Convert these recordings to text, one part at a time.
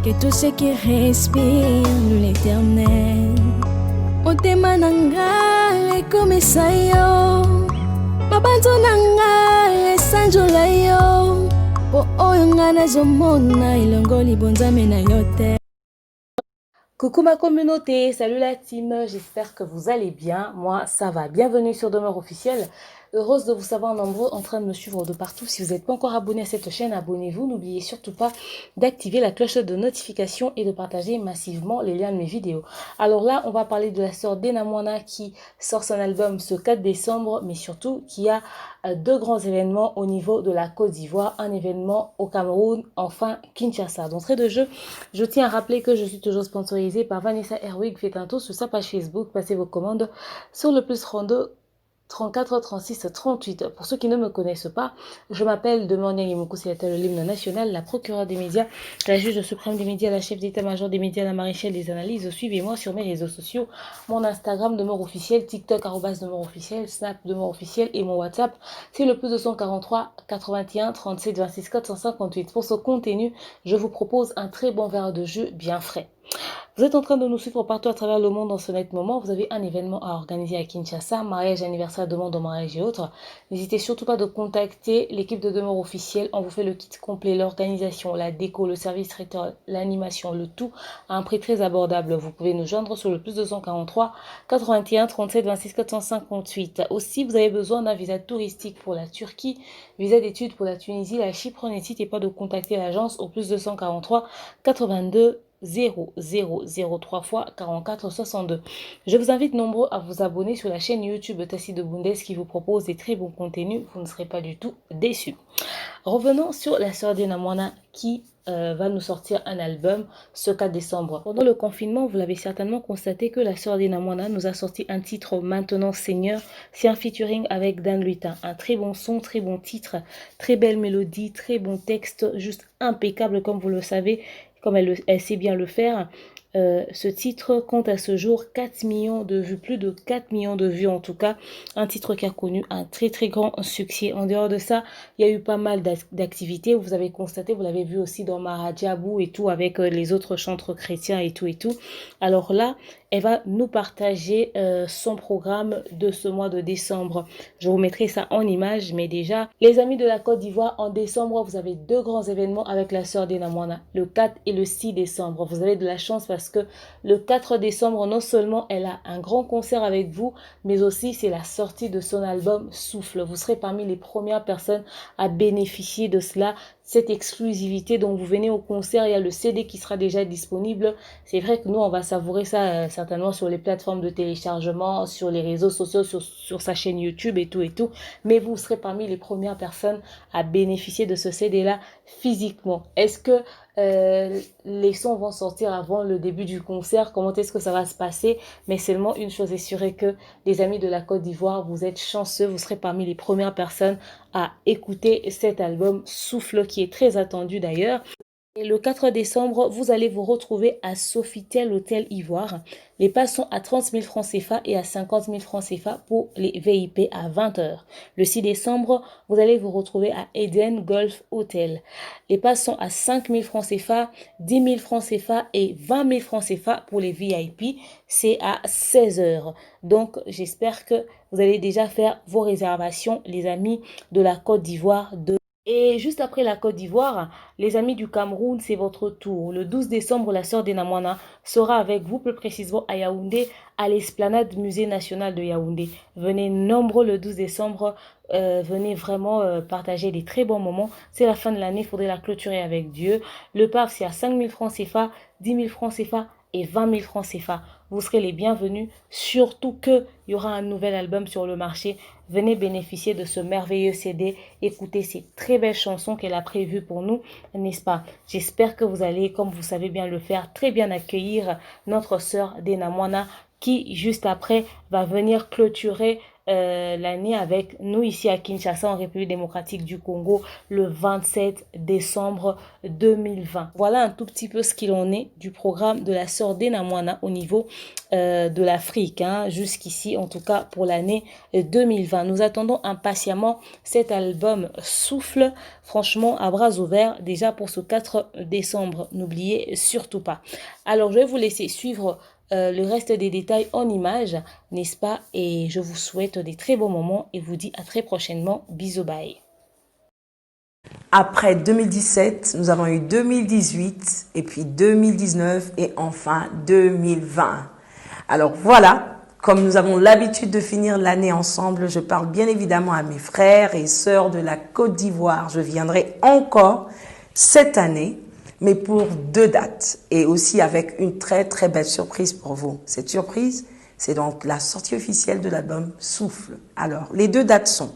que tout ce qui respire loue l'éternel. Motema nanga ekomisa yo, mabanzo nanga esanjola yo, po oyo nga nazomona elongo libonzame na yo te. Coucou ma communauté, salut la team, j'espère que vous allez bien, moi ça va, bienvenue sur Demeure Officielle, heureuse de vous savoir nombreux en train de me suivre de partout. Si vous n'êtes pas encore abonné à cette chaîne, abonnez-vous, n'oubliez surtout pas d'activer la cloche de notification et de partager massivement les liens de mes vidéos. Alors là, on va parler de la sœur Dena Moana qui sort son album ce 4 décembre, mais surtout qui a deux grands événements au niveau de la Côte d'Ivoire, un événement au Cameroun, enfin Kinshasa. D'entrée de jeu, je tiens à rappeler que je suis toujours sponsorisée par Vanessa Herwig. Faites un tour sur sa page Facebook, passez vos commandes sur le +32 34 36 38. Pour ceux qui ne me connaissent pas, je m'appelle Demeure Yemoko, c'est l'hymne national, la procureure des médias, la juge suprême des médias, la chef d'état-major des médias, la maréchale des analyses. Suivez-moi sur mes réseaux sociaux, mon Instagram Demeure Officiel, TikTok @Demeure Officiel, Snap Demeure Officiel et mon WhatsApp, c'est le +243 81 37 26 458. Pour ce contenu, je vous propose un très bon verre de jus bien frais. Vous êtes en train de nous suivre partout à travers le monde en ce net moment. Vous avez un événement à organiser à Kinshasa, mariage, anniversaire, demande en mariage et autres. N'hésitez surtout pas de contacter l'équipe de Demeure Officielle. On vous fait le kit complet, l'organisation, la déco, le service traiteur, l'animation, le tout à un prix très abordable. Vous pouvez nous joindre sur le +243 81 37 26 458. Aussi, vous avez besoin d'un visa touristique pour la Turquie, visa d'études pour la Tunisie, la Chypre. N'hésitez pas de contacter l'agence au +243 82 0003 fois 44 62. Je vous invite nombreux à vous abonner sur la chaîne YouTube Tassi de Bundes qui vous propose des très bons contenus. Vous ne serez pas du tout déçus. Revenons sur la sœur Dena Moana qui va nous sortir un album ce 4 décembre. Pendant le confinement, vous l'avez certainement constaté que la sœur Dena Moana nous a sorti un titre Maintenant Seigneur. C'est un featuring avec Dan Lutin. Un très bon son, très bon titre, très belle mélodie, très bon texte, juste impeccable comme vous le savez. Comme elle sait bien le faire, ce titre compte à ce jour 4 millions de vues, plus de 4 millions de vues en tout cas. Un titre qui a connu un très très grand succès. En dehors de ça, il y a eu pas mal d'activités. Vous avez constaté, vous l'avez vu aussi dans Maradjabou et tout, avec les autres chantres chrétiens et tout et tout. Alors là, elle va nous partager son programme de ce mois de décembre. Je vous mettrai ça en image, mais déjà, les amis de la Côte d'Ivoire, en décembre, vous avez deux grands événements avec la sœur Dena Moana, le 4 et le 6 décembre. Vous avez de la chance parce que le 4 décembre, non seulement elle a un grand concert avec vous, mais aussi c'est la sortie de son album Souffle. Vous serez parmi les premières personnes à bénéficier de cela, cette exclusivité. Donc vous venez au concert, il y a le CD qui sera déjà disponible. C'est vrai que nous on va savourer ça certainement sur les plateformes de téléchargement, sur les réseaux sociaux, sur sa chaîne YouTube et tout, mais vous serez parmi les premières personnes à bénéficier de ce CD là physiquement. Est-ce que les sons vont sortir avant le début du concert? Comment est-ce que ça va se passer? Mais seulement une chose est sûre, est que les amis de la Côte d'Ivoire, vous êtes chanceux, vous serez parmi les premières personnes à écouter cet album Souffle qui est très attendu d'ailleurs. Et le 4 décembre, vous allez vous retrouver à Sofitel Hôtel Ivoire. Les passes sont à 30 000 francs CFA et à 50 000 francs CFA pour les VIP à 20 h. Le 6 décembre, vous allez vous retrouver à Eden Golf Hotel. Les passes sont à 5 000 francs CFA, 10 000 francs CFA et 20 000 francs CFA pour les VIP. C'est à 16 h. Donc, j'espère que vous allez déjà faire vos réservations, les amis de la Côte d'Ivoire. Et juste après la Côte d'Ivoire, les amis du Cameroun, c'est votre tour. Le 12 décembre, la sœur Dena Moana sera avec vous, plus précisément à Yaoundé, à l'Esplanade Musée National de Yaoundé. Venez nombreux le 12 décembre, venez vraiment partager des très bons moments. C'est la fin de l'année, il faudrait la clôturer avec Dieu. Le PAF, c'est à 5 000 francs CFA, 10 000 francs CFA et 20 000 francs CFA. Vous serez les bienvenus, surtout qu'il y aura un nouvel album sur le marché. Venez bénéficier de ce merveilleux CD, écoutez ces très belles chansons qu'elle a prévues pour nous, n'est-ce pas? J'espère que vous allez, comme vous savez bien le faire, très bien accueillir notre sœur Dena Moana qui, juste après, va venir clôturer l'année avec nous ici à Kinshasa en République démocratique du Congo le 27 décembre 2020. Voilà un tout petit peu ce qu'il en est du programme de la sœur Denamwana au niveau de l'Afrique, hein, jusqu'ici en tout cas pour l'année 2020. Nous attendons impatiemment cet album Souffle, franchement à bras ouverts déjà pour ce 4 décembre, n'oubliez surtout pas. Alors je vais vous laisser suivre le reste des détails en images, n'est-ce pas? Et je vous souhaite des très bons moments et vous dis à très prochainement. Bisous, bye. Après 2017, nous avons eu 2018 et puis 2019 et enfin 2020. Alors voilà, comme nous avons l'habitude de finir l'année ensemble, je parle bien évidemment à mes frères et sœurs de la Côte d'Ivoire. Je viendrai encore cette année, mais pour 2 dates et aussi avec une très très belle surprise pour vous. Cette surprise, c'est donc la sortie officielle de l'album Souffle. Alors, les 2 dates sont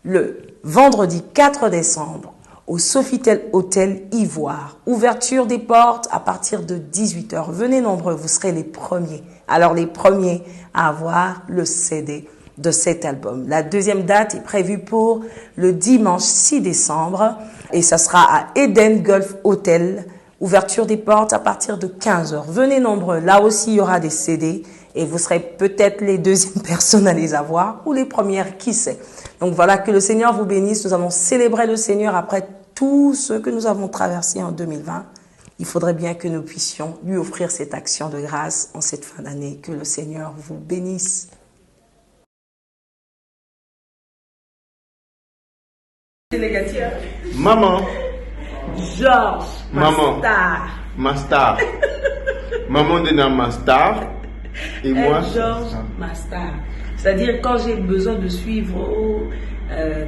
le vendredi 4 décembre au Sofitel Hôtel Ivoire. Ouverture des portes à partir de 18 h. Venez nombreux, vous serez les premiers. Alors, les premiers à avoir le CD de cet album. La deuxième date est prévue pour le dimanche 6 décembre et ça sera à Eden Golf Hotel. Ouverture des portes à partir de 15 h. Venez nombreux, là aussi il y aura des CD et vous serez peut-être les deuxièmes personnes à les avoir ou les premières, qui sait. Donc voilà, que le Seigneur vous bénisse. Nous allons célébrer le Seigneur après tout ce que nous avons traversé en 2020. Il faudrait bien que nous puissions lui offrir cette action de grâce en cette fin d'année. Que le Seigneur vous bénisse. Maman. Georges. Maman. Mastar. Maman de Mastar. Et moi. Georges Mastar. C'est-à-dire quand j'ai besoin de suivre,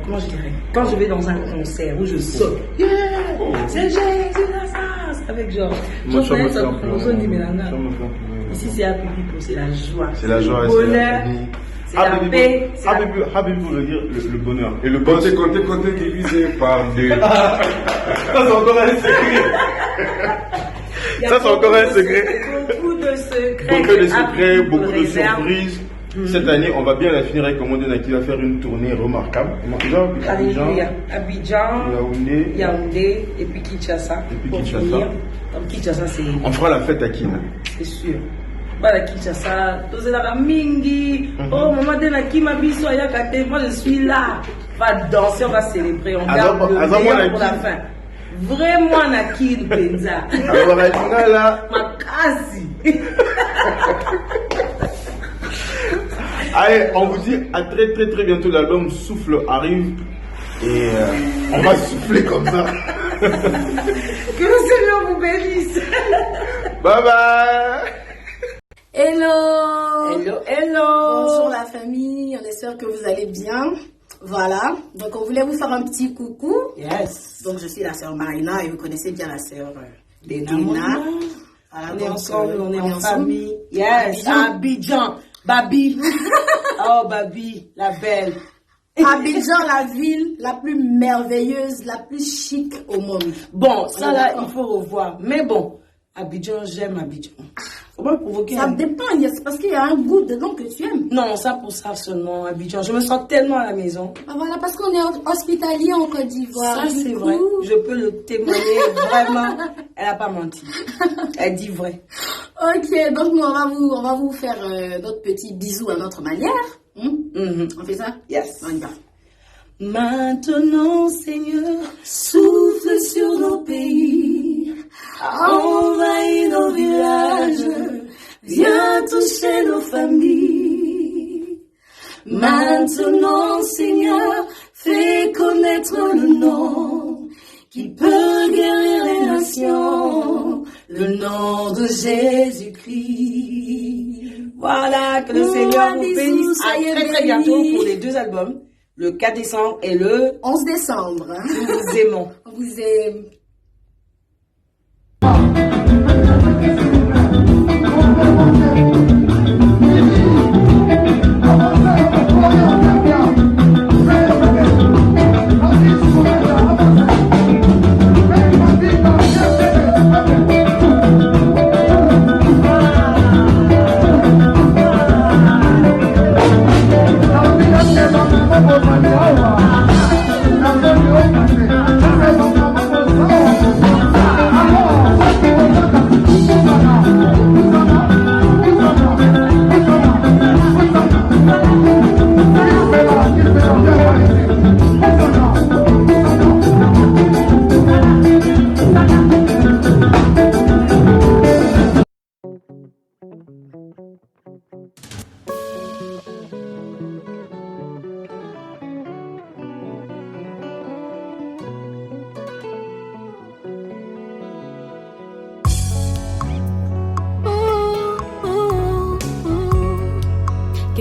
comment je dirais, quand je vais dans un concert où je saute. Yeah, c'est Jésus Nazareth avec Georges. Moi, Ici c'est Happy People, c'est la joie. C'est la joie, c'est le bonheur. C'est la paix. Happy People veut dire le bonheur. Et le bonheur, c'est compter divisé par 2. Ça, c'est encore un secret. Ça, c'est encore un secret. Beaucoup de secrets. Beaucoup de surprises. Cette année, on va bien la finir avec Commandena qui va faire une tournée remarquable. Abidjan, Yaoundé et puis Kinshasa. Kinshasa, c'est... On fera la fête à Kina. C'est sûr. Voilà, Kinshasa, la mingi. Oh, maman de la Kima Biso Ayakate, moi je suis là. On va danser, on va célébrer, on garde le meilleur pour la fin. Vraiment, Nakil Penza. Alors, là. Makasi. Allez, on vous dit à très très très bientôt. L'album Souffle arrive et on va souffler comme ça. Que le Seigneur vous bénisse. Bye bye. Hello. Bonjour la famille, on espère que vous allez bien. Voilà, donc on voulait vous faire un petit coucou. Yes. Donc je suis la sœur Marina et vous connaissez bien la sœur Dena. Voilà, on est ensemble, on est en famille. Yes, Abidjan. Babi. Oh, Babi, la belle. Abidjan, la ville la plus merveilleuse, la plus chic au monde. Bon, ça là, il faut revoir. Mais bon, Abidjan, j'aime Abidjan. Faut pas provoquer. Ça dépend, c'est parce qu'il y a un goût dedans que tu aimes. Non, ça pour ça seulement, Abidjan. Je me sens tellement à la maison. Ah, voilà, parce qu'on est hospitalier en Côte d'Ivoire. Ça, c'est vrai. Je peux le témoigner, vraiment. Elle n'a pas menti. Elle dit vrai. Ok, donc nous, on va vous faire notre petit bisou à notre manière. On fait ça? Yes. On y va. Maintenant, Seigneur, souffle sur nos pays, envahis nos villages, viens toucher nos familles. Maintenant, Seigneur, fais connaître le nom qui peut guérir les nations, le nom de Jésus-Christ. Voilà, que le Seigneur vous bénisse. À très très bientôt pour les 2 albums. Le 4 décembre et le 11 décembre. Nous vous aimons. On vous aime.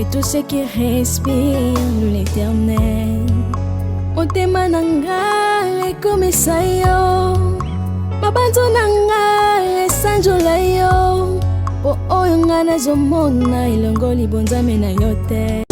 que tous ceux qui respirent l'éternel. Motema nanga ekomisa yo, mabanzo nanga esanjola yo, po oyo nga nazomona elongoli bonzame na yo te.